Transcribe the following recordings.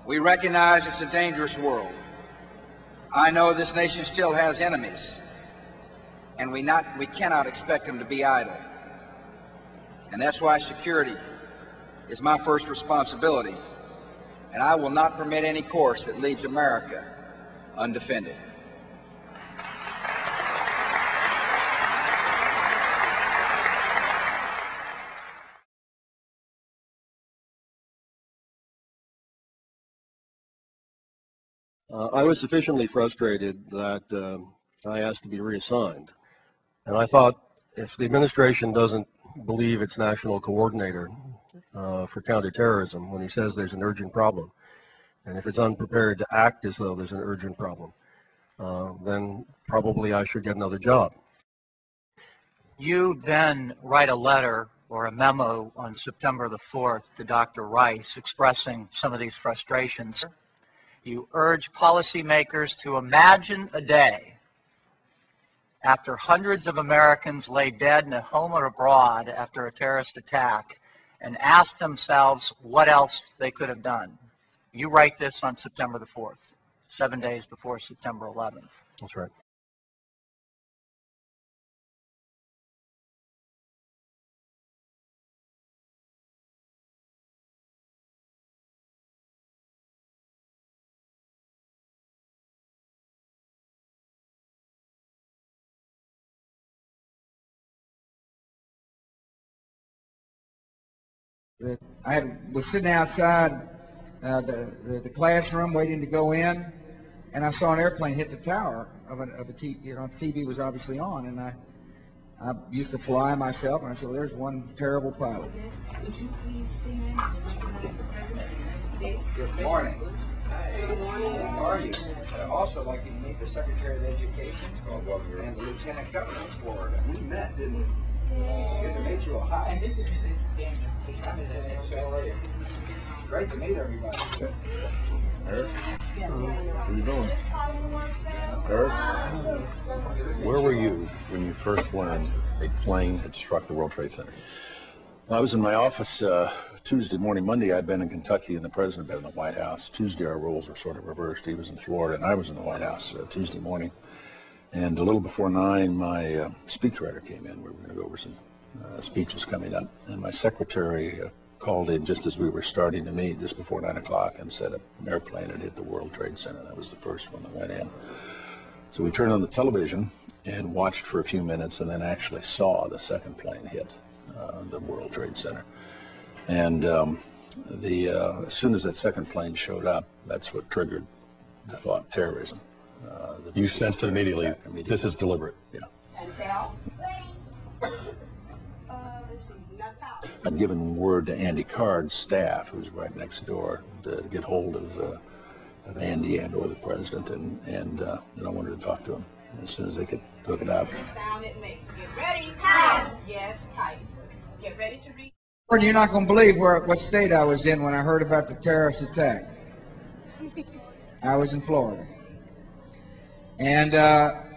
We recognize it's a dangerous world. I know this nation still has enemies, and we cannot expect them to be idle. And that's why security is my first responsibility, and I will not permit any course that leaves America undefended. I was sufficiently frustrated that I asked to be reassigned. And I thought, if the administration doesn't believe its national coordinator for counterterrorism when he says there's an urgent problem, and if it's unprepared to act as though there's an urgent problem, then probably I should get another job. You then write a letter or a memo on September the 4th to Dr. Rice expressing some of these frustrations. You urge policymakers to imagine a day after hundreds of Americans lay dead in a home or abroad after a terrorist attack and ask themselves what else they could have done. You write this on September the 4th, 7 days before September 11th. That's right. I was sitting outside the classroom waiting to go in, and I saw an airplane hit the tower of a TV was obviously on, and I used to fly myself, and I said, well, there's one terrible pilot. Would you please stand and recognize the President? Good morning. Good morning. How are you? I'd also like you to meet the Secretary of Education and the Lieutenant Governor of Florida. We met, didn't we? Good to meet you. Hi. And this is Mrs. Daniel. Great to meet everybody. Eric, what are you doing? Eric, where were you when you first learned a plane had struck the World Trade Center? I was in my office Tuesday morning. Monday I'd been in Kentucky and the president had been in the White House. Tuesday our roles were sort of reversed. He was in Florida and I was in the White House Tuesday morning. And a little before 9, my speechwriter came in. We were going to go over some speeches coming up. And my secretary called in just as we were starting to meet, just before 9 o'clock, and said an airplane had hit the World Trade Center. That was the first one that went in. So we turned on the television and watched for a few minutes and then actually saw the second plane hit the World Trade Center. And as soon as that second plane showed up, that's what triggered the thought terrorism. You sensed it immediately. This is deliberate. Yeah. And Tal? I'd given word to Andy Card's staff, who's right next door, to get hold of Andy and or the president, and I wanted to talk to him as soon as they could hook it up. The sound it makes. Get ready. Tight. Yes, tight. Get ready to read. You're not going to believe what state I was in when I heard about the terrorist attack. I was in Florida. And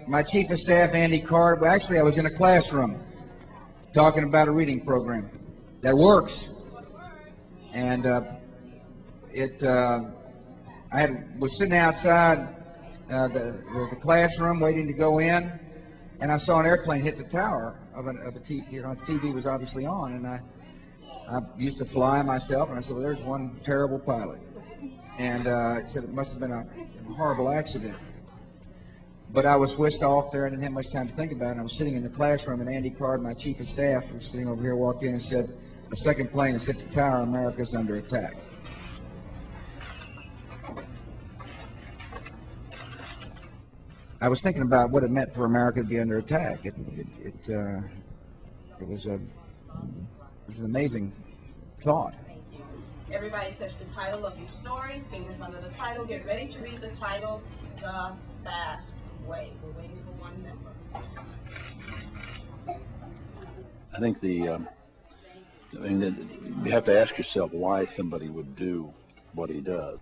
my chief of staff, Andy Card, well, actually I was in a classroom talking about a reading program that works. And was sitting outside the classroom waiting to go in, and I saw an airplane hit the tower of a TV. The TV was obviously on, and I used to fly myself, and I said, well, there's one terrible pilot. And I said it must have been a horrible accident. But I was whisked off there and didn't have much time to think about it. I was sitting in the classroom, and Andy Card, my chief of staff, was sitting over here, walked in and said, a second plane has hit the tower, America's under attack. I was thinking about what it meant for America to be under attack. It was an amazing thought. Thank you. Everybody touch the title of your story, fingers under the title. Get ready to read the title, The Fast Way. We're waiting for one member. I think you have to ask yourself why somebody would do what he does.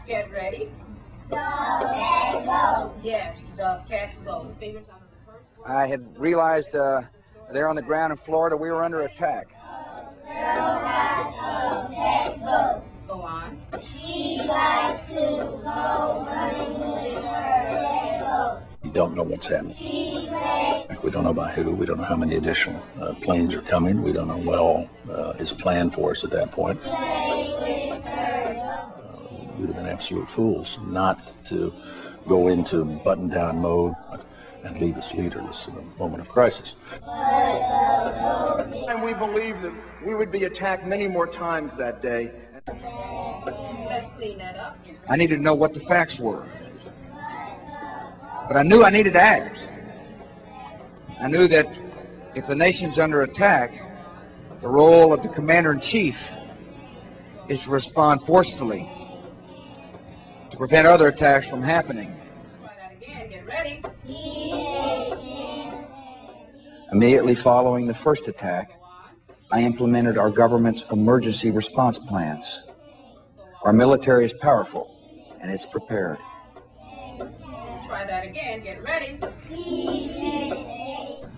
Get ready. Go, cat, go. Yes, the cats go. Fingers under the first word. I had realized there on the ground in Florida we were under attack. Go, cat, go. We don't know what's happening. We don't know by who. We don't know how many additional planes are coming. We don't know what all is planned for us at that point. We would have been absolute fools not to go into button-down mode and leave us leaderless in a moment of crisis. And we believed that we would be attacked many more times that day. Let's clean that up. I needed to know what the facts were. But I knew I needed to act. I knew that if the nation's under attack, the role of the commander-in-chief is to respond forcefully to prevent other attacks from happening. Try that again. Get ready. Immediately following the first attack, I implemented our government's emergency response plans. Our military is powerful, and it's prepared. Try that again. Get ready.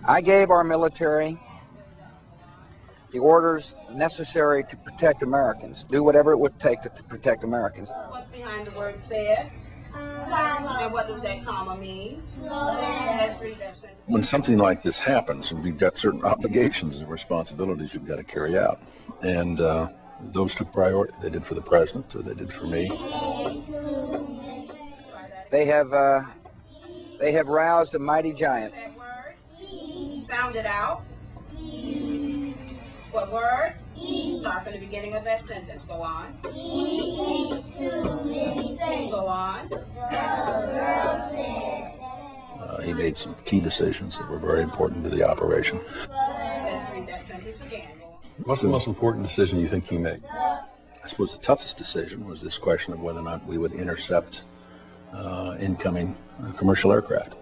I gave our military the orders necessary to protect Americans, do whatever it would take to protect Americans. What's behind the word said? And what does that comma mean? Let's read that sentence. When something like this happens, we've got certain obligations and responsibilities we've got to carry out. And those took priority. They did for the president, they did for me. They have roused a mighty giant. That word. Sound it out. What word? Start from the beginning of that sentence. Go on. Go on. He made some key decisions that were very important to the operation. Let's read that sentence again. Go on. What's the most important decision you think he made? I suppose the toughest decision was this question of whether or not we would intercept incoming commercial aircraft.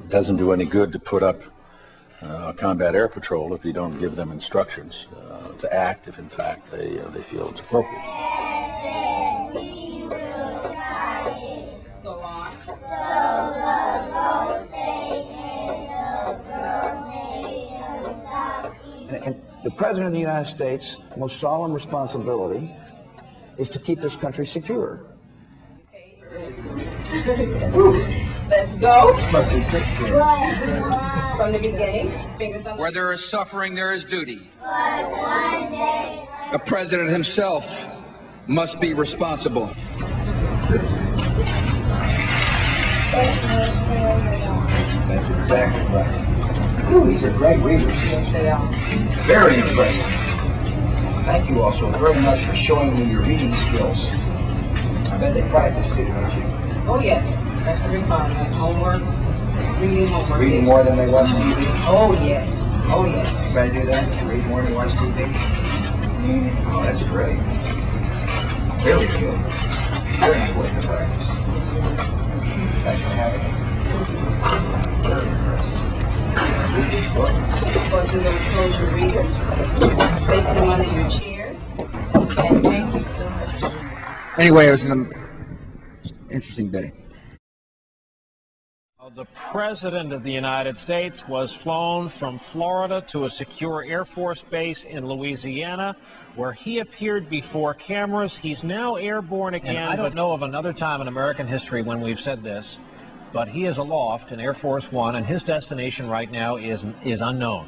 Doesn't do any good to put up combat air patrol if you don't give them instructions to act if in fact they feel it's appropriate. Go on. And the President of the United States' most solemn responsibility is to keep this country secure. Let's go. Must be sick. From the beginning. Fingers on the... Where there is suffering, there is duty. The President himself must be responsible. That's exactly right. Ooh, these are great readers. Yes, they are. Very impressive. Thank you also very much for showing me your reading skills. I bet they practiced it, don't you? Oh, yes. That's a requirement. Homework. Reading homework. Reading more than they watch TV? Oh, yes. Oh, yes. Everybody do that? Read more than they watch TV? Oh, that's great. Very good. Very important to practice. Thanks for having me. Very impressive. Go to those closure readers. Place them under your chairs. And thank you so much. Anyway, it was an interesting day. The President of the United States was flown from Florida to a secure Air Force base in Louisiana, where he appeared before cameras. He's now airborne again. And I don't know of another time in American history when we've said this, but he is aloft in Air Force One, and his destination right now is unknown.